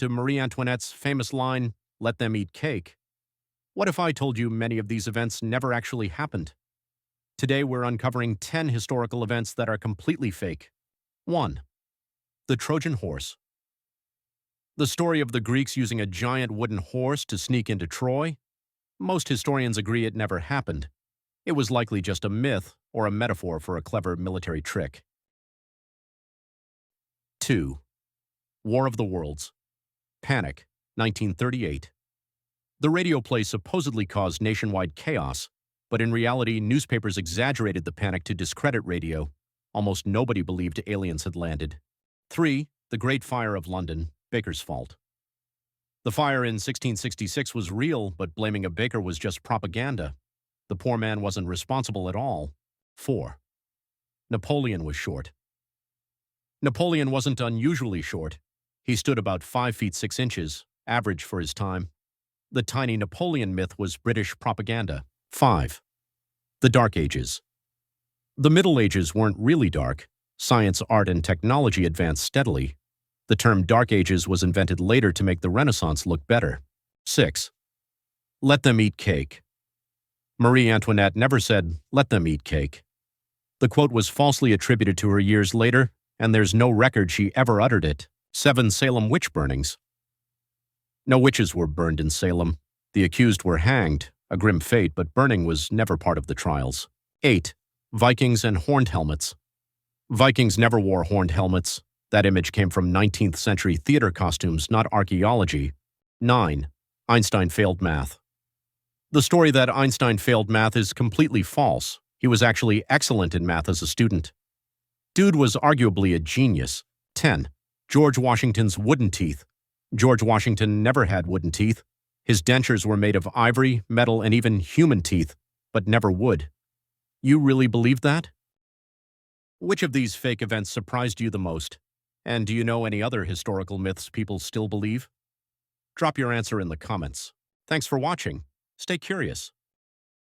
to Marie Antoinette's famous line, "Let them eat cake." What if I told you many of these events never actually happened? Today we're uncovering 10 historical events that are completely fake. 1. The Trojan Horse. The story of the Greeks using a giant wooden horse to sneak into Troy? Most historians agree it never happened. It was likely just a myth or a metaphor for a clever military trick. 2. War of the Worlds. Panic, 1938. The radio play supposedly caused nationwide chaos, but in reality, newspapers exaggerated the panic to discredit radio. Almost nobody believed aliens had landed. 3. The Great Fire of London, Baker's fault. The fire in 1666 was real, but blaming a baker was just propaganda. The poor man wasn't responsible at all. 4. Napoleon was short. Napoleon wasn't unusually short. He stood about 5 feet 6 inches, average for his time. The tiny Napoleon myth was British propaganda. 5. The Dark Ages. The Middle Ages weren't really dark. Science, art, and technology advanced steadily. The term Dark Ages was invented later to make the Renaissance look better. 6. Let them eat cake. Marie Antoinette never said, "Let them eat cake." The quote was falsely attributed to her years later, and there's no record she ever uttered it. 7. Salem witch burnings. No witches were burned in Salem. The accused were hanged, a grim fate, but burning was never part of the trials. 8. Vikings and horned helmets. Vikings never wore horned helmets. That image came from 19th century theater costumes, not archaeology. 9. Einstein failed math. The story that Einstein failed math is completely false. He was actually excellent in math as a student. Dude was arguably a genius. 10. George Washington's wooden teeth. George Washington never had wooden teeth. His dentures were made of ivory, metal, and even human teeth, but never wood. You really believe that? Which of these fake events surprised you the most? And do you know any other historical myths people still believe? Drop your answer in the comments. Thanks for watching. Stay curious.